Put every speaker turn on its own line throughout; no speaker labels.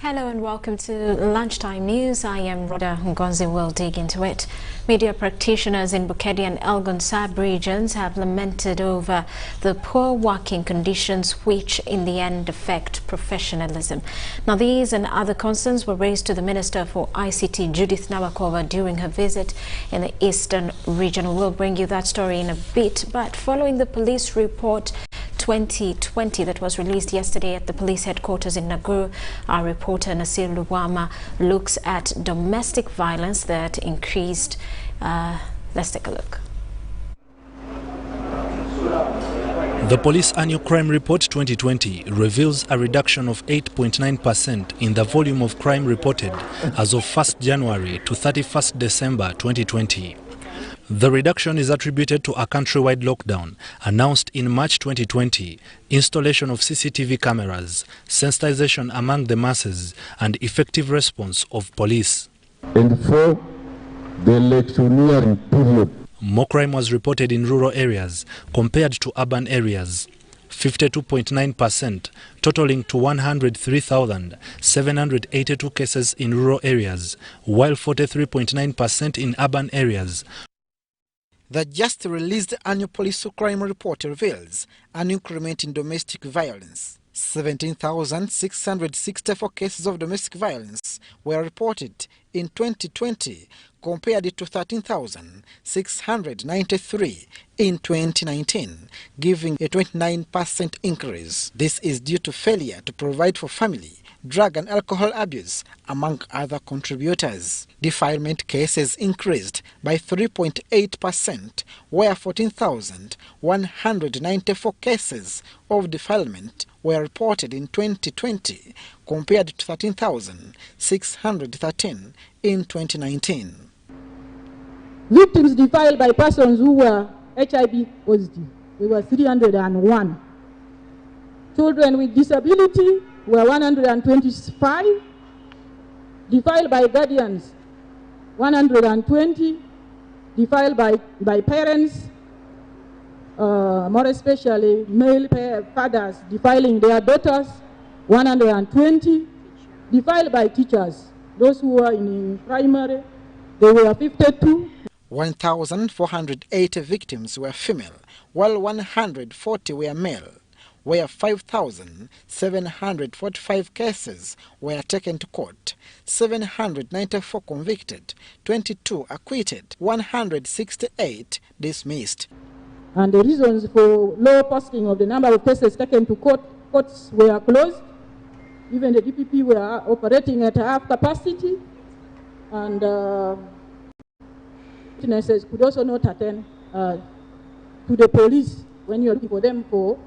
Hello and welcome to Lunchtime News. I am Rhoda Ngonzi. We'll dig into it. Media practitioners in Bukedi and Elgon sub-regions have lamented over the poor working conditions which in the end affect professionalism. Now these and other concerns were raised to the Minister for ICT, Judith Nabakova, during her visit in the Eastern region. We'll bring you that story in a bit, but following the police report 2020 that was released yesterday at the police headquarters in Nakuru, our reporter Nasir Luwama looks at domestic violence that increased. Let's take a look.
The police annual crime report 2020 reveals a reduction of 8.9% in the volume of crime reported as of 1st January to 31st December 2020. The reduction is attributed to a countrywide lockdown announced in March 2020, installation of CCTV cameras, sensitization among the masses, and effective response of police.
And for the electioneering period,
more crime was reported in rural areas compared to urban areas, 52.9%, totaling to 103,782 cases in rural areas, while 43.9% in urban areas.
The just released annual police crime report reveals an increment in domestic violence. 17,664 cases of domestic violence were reported in 2020 compared to 13,693 in 2019, giving a 29% increase. This is due to failure to provide for family, drug and alcohol abuse, among other contributors. Defilement cases increased by 3.8%, where 14,194 cases of defilement were reported in 2020, compared to 13,613 in 2019.
Victims defiled by persons who were HIV positive, they were 301. Children with disability were 125, defiled by guardians 120, defiled by parents, more especially male fathers defiling their daughters 120, defiled by teachers, those who were in primary, they were 52.
1,480 victims were female, while 140 were male, where 5,745 cases were taken to court, 794 convicted, 22 acquitted, 168 dismissed.
And the reasons for low posting of the number of cases taken to courts were closed. Even the DPP were operating at half capacity, and witnesses could also not attend to the police when you're looking for them for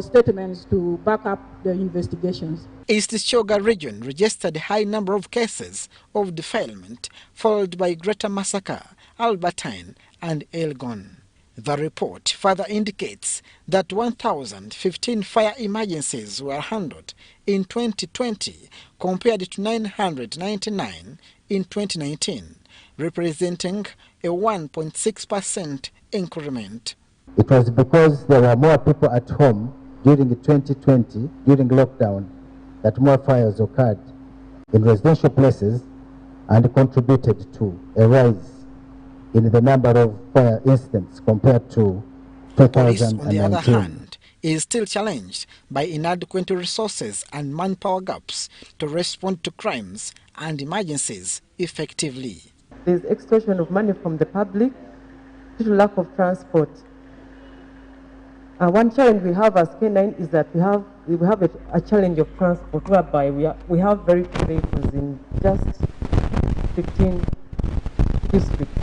statements to back up the investigations.
East Choga region registered a high number of cases of defilement, followed by Greater Masaka, Albertine, and Elgon. The report further indicates that 1,015 fire emergencies were handled in 2020 compared to 999 in 2019, representing a 1.6% increment.
It was because there were more people at home during 2020, during lockdown, that more fires occurred in residential places and contributed to a rise in the number of fire incidents compared to 2019.
Police, on the other hand, is still challenged by inadequate resources and manpower gaps to respond to crimes and emergencies effectively.
There is extortion of money from the public due to lack of transport. One challenge we have as K9 is that we have a challenge of transport, whereby we have very few vehicles in just 15 districts.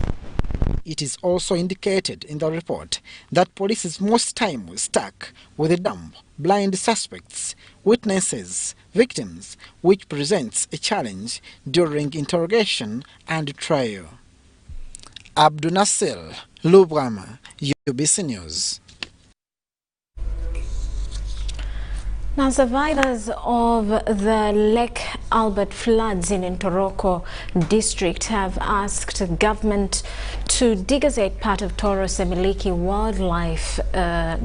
It is also indicated in the report that police is most time stuck with the dumb, blind suspects, witnesses, victims, which presents a challenge during interrogation and trial. Abdul Nasir Lubrama, UBC News.
Now, survivors of the Lake Albert floods in Ntoroko district have asked government to Digazet, part of Toro Semiliki Wildlife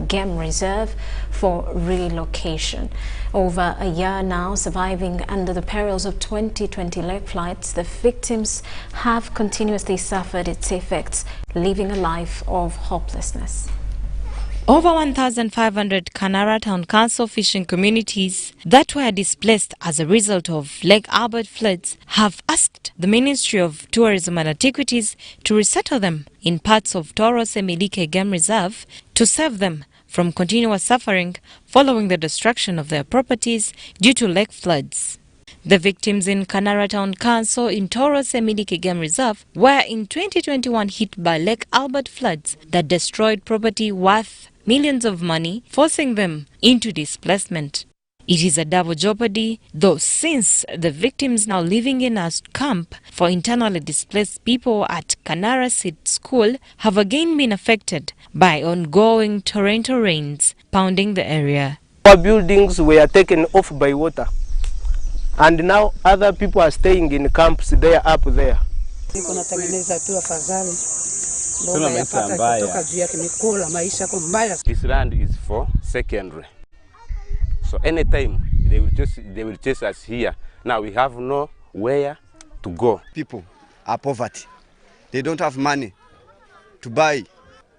Game Reserve, for relocation. Over a year now, surviving under the perils of 2020 lake floods, the victims have continuously suffered its effects, living a life of hopelessness.
Over 1,500 Kanara Town Council fishing communities that were displaced as a result of Lake Albert floods have asked the Ministry of Tourism and Antiquities to resettle them in parts of Toro Semiliki Game Reserve to save them from continuous suffering following the destruction of their properties due to lake floods. The victims in Kanara Town Council in Toro Semiliki Game Reserve were in 2021 hit by Lake Albert floods that destroyed property worth millions of money, forcing them into displacement. It is a double jeopardy, though, since the victims now living in a camp for internally displaced people at Kanara Sit School have again been affected by ongoing torrential rains pounding the area.
Our buildings were taken off by water, and now other people are staying in camps there up there.
This land is for secondary. So anytime they will chase us here. Now we have nowhere to go.
People are poverty. They don't have money to buy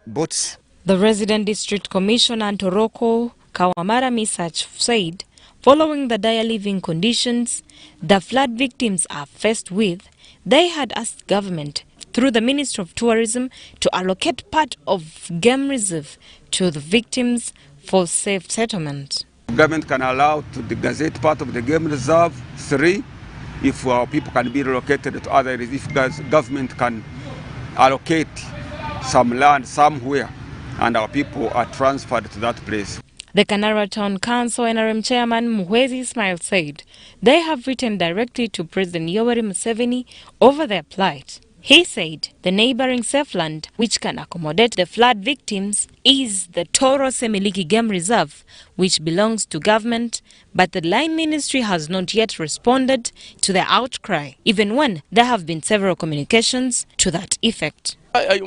boats.
The resident district commissioner Toroko Kawamara Misach said, following the dire living conditions the flood victims are faced with, they had asked government through the Ministry of Tourism to allocate part of game reserve to the victims for safe settlement.
Government can allow to the Gazette part of the game reserve 3 if our people can be relocated to other areas, if government can allocate some land somewhere and our people are transferred to that place.
The Kanara Town Council NRM chairman Muhwezi Ismail said they have written directly to President Yoweri Museveni over their plight. He said the neighboring safe land, which can accommodate the flood victims, is the Toro Semiliki Game Reserve, which belongs to government, but the Line Ministry has not yet responded to the outcry, even when there have been several communications to that effect.
I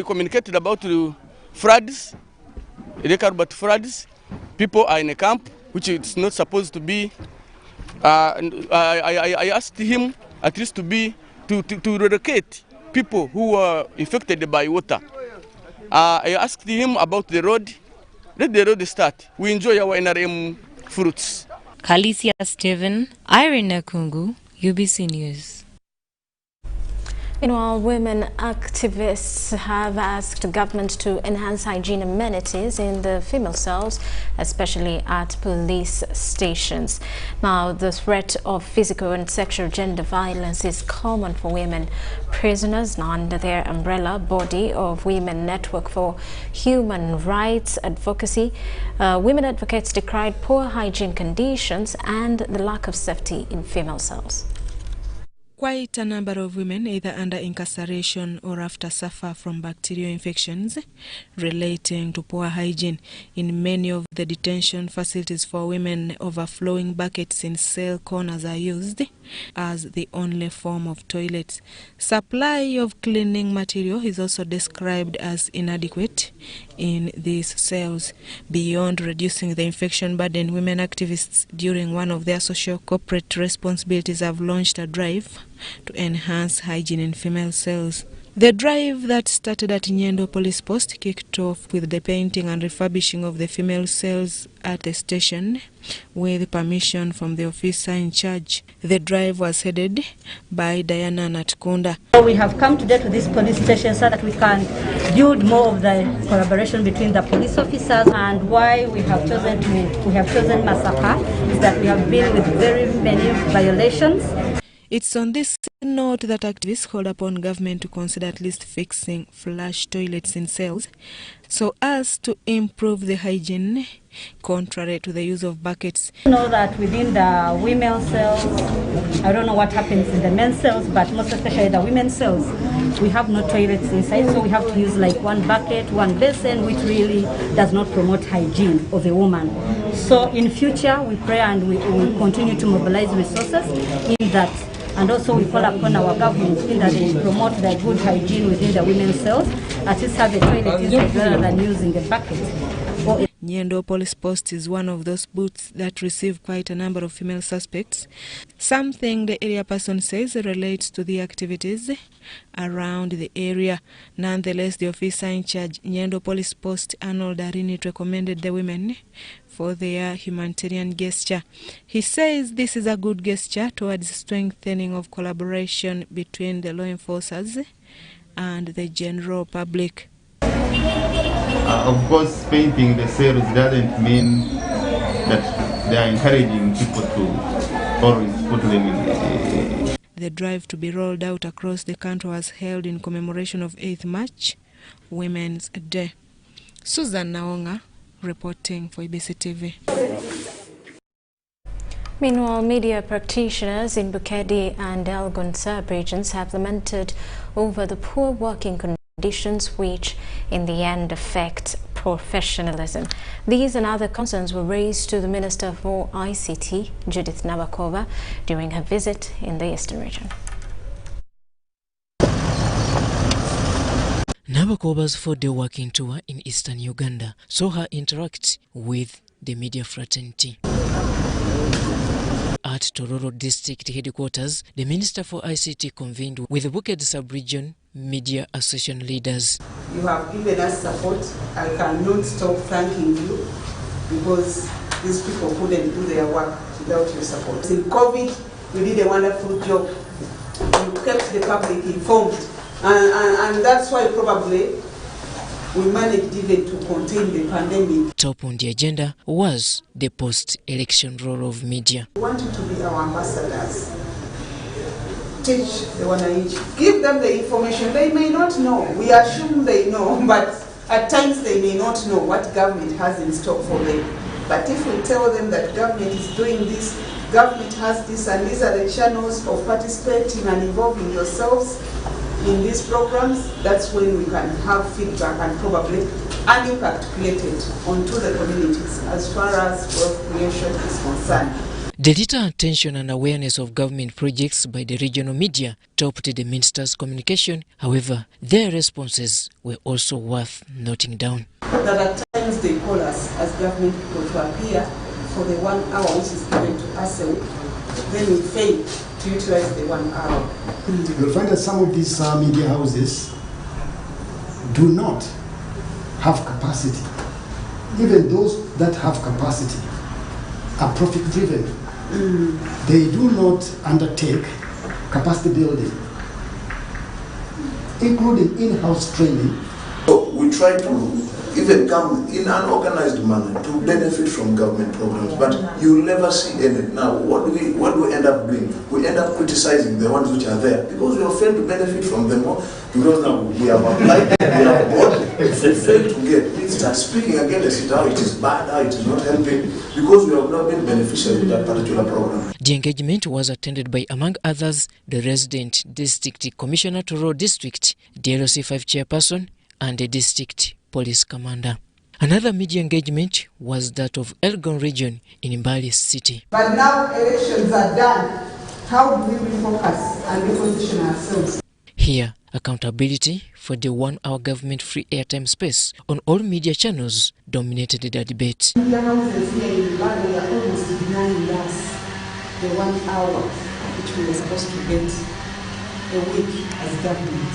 communicated about the floods, but floods. People are in a camp, which it's not supposed to be. I asked him at least to relocate people who were affected by water. I asked him about the road. Let the road start. We enjoy our NRM fruits.
Khalesia Stephen, Irene Kungu, UBC News.
Meanwhile, women activists have asked government to enhance hygiene amenities in the female cells, especially at police stations. Now, the threat of physical and sexual gender violence is common for women prisoners. Now, under their umbrella body of Women Network for Human Rights Advocacy, women advocates decried poor hygiene conditions and the lack of safety in female cells.
Quite a number of women, either under incarceration or after, suffer from bacterial infections relating to poor hygiene. In many of the detention facilities for women, overflowing buckets in cell corners are used as the only form of toilets. Supply of cleaning material is also described as inadequate in these cells. Beyond reducing the infection burden, women activists, during one of their social corporate responsibilities, have launched a drive to enhance hygiene in female cells. The drive that started at Nyendo Police Post kicked off with the painting and refurbishing of the female cells at the station with permission from the officer in charge. The drive was headed by Diana Natkunda.
We have come today to this police station so that we can build more of the collaboration between the police officers, and why we have chosen Masaka is that we have been with very many violations.
It's on this note that activists called upon government to consider at least fixing flush toilets in cells so as to improve the hygiene, contrary to the use of buckets.
You know that within the women's cells, I don't know what happens in the men's cells, but most especially the women's cells, we have no toilets inside, so we have to use like one bucket, one basin, which really does not promote hygiene of a woman. So in future, we pray and we will continue to mobilize resources in that And also we call upon our government in that they promote the good hygiene within the women's cells, at least have a toilet inside rather than using a bucket.
Nyendo Police Post is one of those booths that receive quite a number of female suspects, something the area person says relates to the activities around the area. Nonetheless, the officer in charge, Nyendo Police Post, Arnold Arinit, recommended the women for their humanitarian gesture. He says this is a good gesture towards strengthening of collaboration between the law enforcers and the general public.
Of course, painting the cells doesn't mean that they are encouraging people to always put them in.
The drive to be rolled out across the country was held in commemoration of 8th March, Women's Day. Susan Naonga reporting for UBC TV.
Meanwhile, media practitioners in Bukedi and Elgon sub-regions have lamented over the poor working conditions which in the end affect professionalism. These and other concerns were raised to the Minister for ICT, Judith Nabakova, during her visit in the Eastern region.
Nabakova's 4-day working tour in Eastern Uganda saw her interact with the media fraternity. At Tororo District Headquarters, the Minister for ICT convened with the Bukedi Sub-Region Media Association leaders.
You have given us support. I cannot stop thanking you because these people couldn't do their work without your support. In COVID, you did a wonderful job. You kept the public informed. And that's why probably we managed even to contain the pandemic.
Top on the agenda was the post-election role of media.
We want you to be our ambassadors. Teach the wananchi. Give them the information. They may not know. We assume they know, but at times they may not know what government has in stock for them. But if we tell them that government is doing this, government has this, and these are the channels of participating and involving yourselves in these programs, that's when we can have feedback and probably an impact created onto the communities as far as wealth creation is concerned.
The little attention and awareness of government projects by the regional media topped the minister's communication. However, their responses were also worth noting down.
That at times they call us as government people to appear for the 1 hour which is given to us, then we fail to utilize the 1 hour.
You'll find that some of these media houses do not have capacity. Even those that have capacity are profit-driven. They do not undertake capacity building, including in-house training.
So we try to even come in an organized manner to benefit from government programs, but you'll never see any. Now, what do we end up doing? We end up criticizing the ones which are there because we have failed to benefit from them all. Because now we have applied, we have bought, we failed to get. We start speaking against it, how it is bad, how it is not helping, because we have not been beneficial with that particular program.
The engagement was attended by, among others, the resident District Commissioner Tororo District, the LOC5 chairperson, and the District Police Commander. Another media engagement was that of Elgon region in Mbali City.
But now elections are done. How do we refocus and reposition ourselves?
Here, accountability for the 1 hour government-free airtime space on all media channels dominated the debate.
Media houses here in Mbali are almost denying us the 1 hour which we were supposed to get a week as government.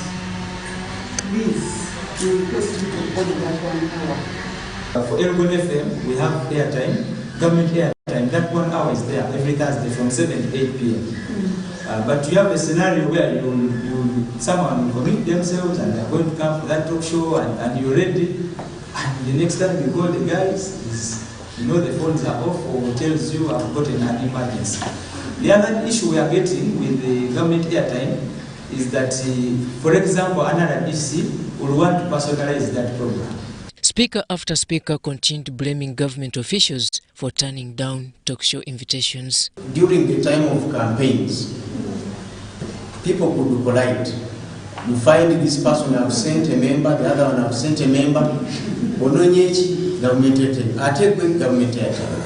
Please, we request you to honor that 1 hour.
For Elgon FM, we have airtime, government airtime. That 1 hour is there every Thursday from 7 to 8 p.m. But you have a scenario where someone will commit themselves and they're going to come to that talk show and you're ready. And the next time you call the guys, the phones are off or tells you I've gotten an emergency. The other issue we are getting with the government airtime is that, for example, another DC will want to personalize that program.
Speaker after speaker continued blaming government officials for turning down talk show invitations.
During the time of campaigns, people could be polite. You find this person have sent a member, the other one have sent a member. Ononyechi, government airtime. I take with government airtime.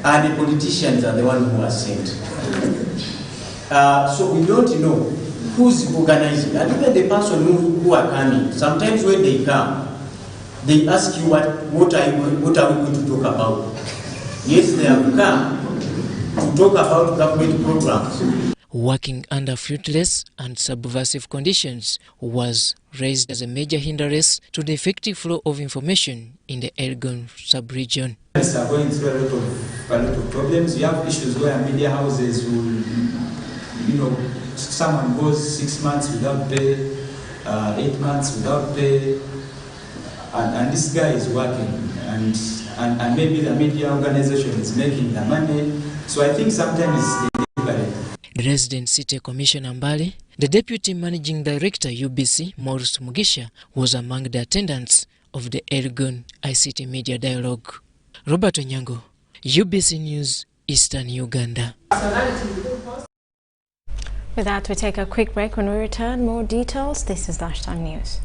And the politicians are the ones who are sent. So we don't know who's organizing. And even the person who are coming, sometimes when they come, they ask you what are we going to talk about? Yes, they have come to talk about government programs.
Working under fruitless and subversive conditions was raised as a major hindrance to the effective flow of information in the Elgon sub-region.
Journalists are going through a lot of problems. You have issues where media houses will, someone goes 6 months without pay, 8 months without pay, and this guy is working, and maybe the media organization is making the money. So I think sometimes it's deliberate.
The resident city commissioner Mbale, the deputy managing director UBC, Maurice Mugisha, was among the attendants of the Elgon ICT Media Dialogue. Robert Onyango, UBC News, Eastern Uganda.
With that, we take a quick break. When we return, more details. This is Lunchtime News.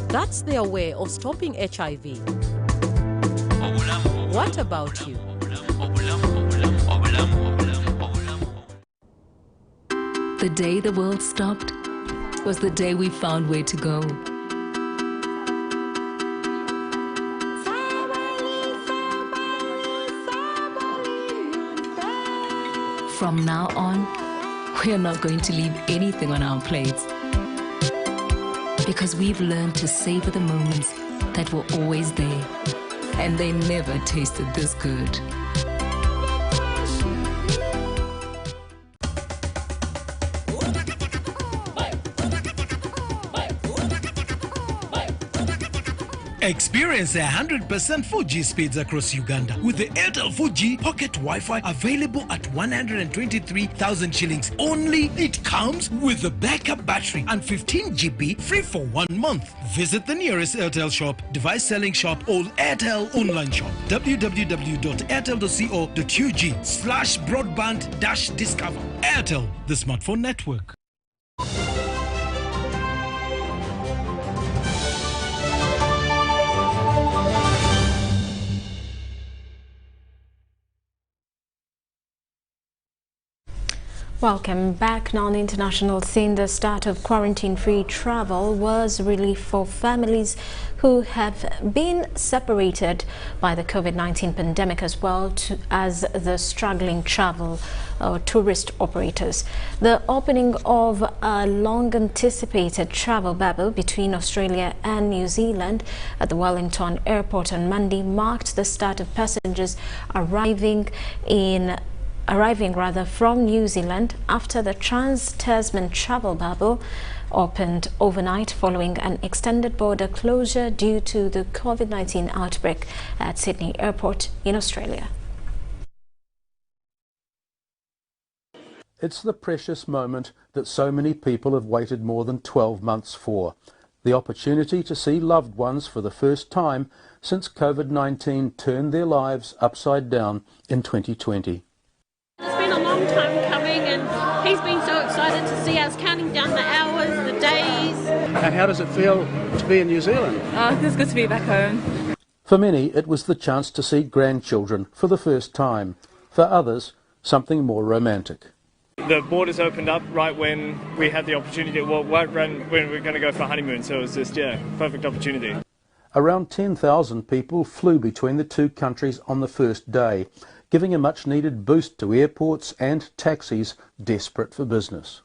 That's their way of stopping HIV. What about you?
The day the world stopped was the day we found where to go. From now on, we're not going to leave anything on our plates, because we've learned to savor the moments that were always there, and they never tasted this good.
Experience 100% 4G speeds across Uganda with the Airtel 4G Pocket Wi-Fi available at 123,000 shillings only. It comes with a backup battery and 15 GB free for 1 month. Visit the nearest Airtel shop, device selling shop, or Airtel online shop. www.airtel.co.ug/broadband-discover. Airtel, the smartphone network.
Welcome back. Now on the international scene, the start of quarantine-free travel was relief for families who have been separated by the COVID-19 pandemic, as well as the struggling travel or tourist operators. The opening of a long-anticipated travel bubble between Australia and New Zealand at the Wellington Airport on Monday marked the start of passengers arriving from New Zealand after the Trans-Tasman travel bubble opened overnight following an extended border closure due to the COVID-19 outbreak at Sydney Airport in Australia.
It's the precious moment that so many people have waited more than 12 months for. The opportunity to see loved ones for the first time since COVID-19 turned their lives upside down in 2020.
It's been a long time coming, and he's been so excited to see us, counting down the hours, the days.
And how does it feel to be in New Zealand?
Oh, it's good to be back home.
For many, it was the chance to see grandchildren for the first time. For others, something more romantic.
The borders opened up right when we had the opportunity, right when we were going to go for honeymoon, so it was just, perfect opportunity.
Around 10,000 people flew between the two countries on the first day, giving a much-needed boost to airports and taxis desperate for business.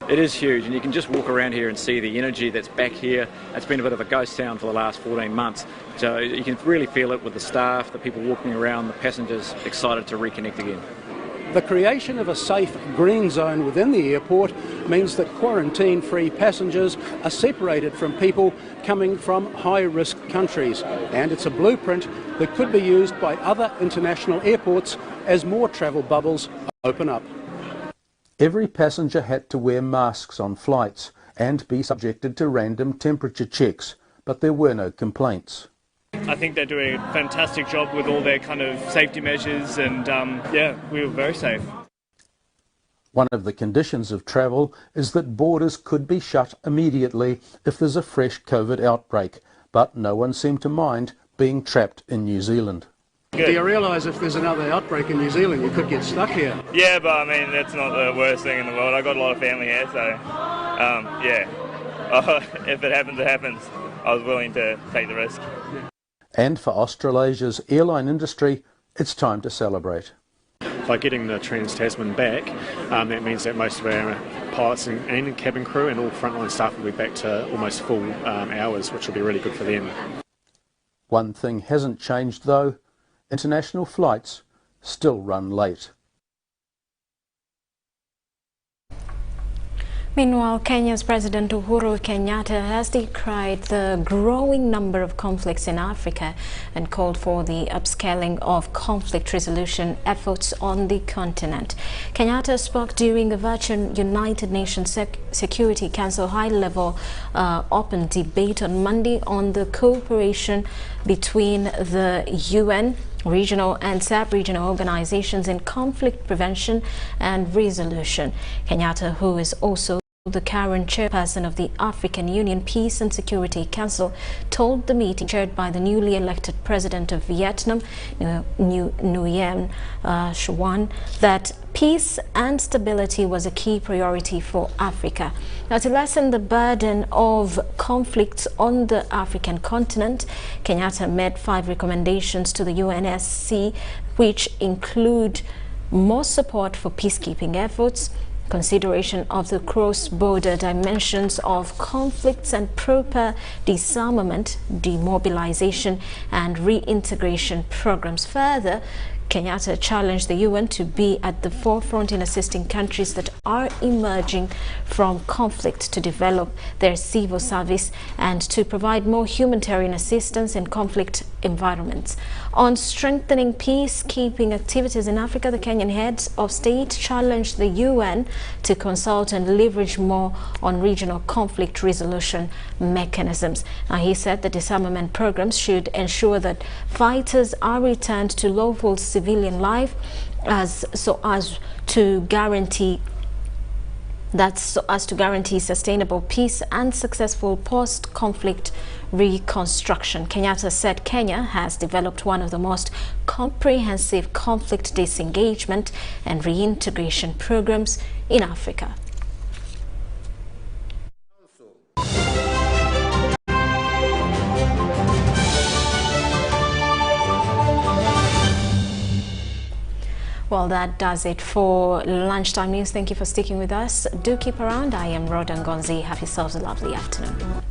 It is huge, and you can just walk around here and see the energy that's back here. It's been a bit of a ghost town for the last 14 months, so you can really feel it with the staff, the people walking around, the passengers excited to reconnect again.
The creation of a safe green zone within the airport means that quarantine-free passengers are separated from people coming from high-risk countries, and it's a blueprint that could be used by other international airports as more travel bubbles open up. Every passenger had to wear masks on flights and be subjected to random temperature checks, but there were no complaints.
I think they're doing a fantastic job with all their kind of safety measures, and yeah, we were very safe.
One of the conditions of travel is that borders could be shut immediately if there's a fresh COVID outbreak, but no one seemed to mind being trapped in New Zealand.
Do you realise if there's another outbreak in New Zealand, you could get stuck here?
Yeah, but I mean, that's not the worst thing in the world. I've got a lot of family here, so yeah. If it happens, it happens. I was willing to take the risk.
And for Australasia's airline industry, it's time to celebrate.
By getting the Trans-Tasman back, that means that most of our pilots and cabin crew and all frontline staff will be back to almost full hours, which will be really good for them.
One thing hasn't changed though. International flights still run late.
Meanwhile, Kenya's President Uhuru Kenyatta has decried the growing number of conflicts in Africa and called for the upscaling of conflict resolution efforts on the continent. Kenyatta spoke during a virtual United Nations Security Council high-level open debate on Monday on the cooperation between the UN, regional and sub-regional organizations in conflict prevention and resolution. Kenyatta, who is also the current chairperson of the African Union Peace and Security Council, told the meeting chaired by the newly elected president of Vietnam, Nguyen Xuan, that peace and stability was a key priority for Africa. Now, to lessen the burden of conflicts on the African continent, Kenyatta made 5 recommendations to the UNSC, which include more support for peacekeeping efforts, consideration of the cross-border dimensions of conflicts and proper disarmament, demobilization and reintegration programs. Further, Kenyatta challenged the UN to be at the forefront in assisting countries that are emerging from conflict to develop their civil service and to provide more humanitarian assistance in conflict environments. On strengthening peacekeeping activities in Africa, the Kenyan heads of state challenged the UN to consult and leverage more on regional conflict resolution mechanisms. Now, he said the disarmament programs should ensure that fighters are returned to lawful civilian life so as to guarantee sustainable peace and successful post-conflict reconstruction. Kenyatta said Kenya has developed one of the most comprehensive conflict disengagement and reintegration programs in Africa. Well, that does it for Lunchtime News. Thank you for sticking with us. Do keep around. I am Rhoda Ngonzi. Have yourselves a lovely afternoon.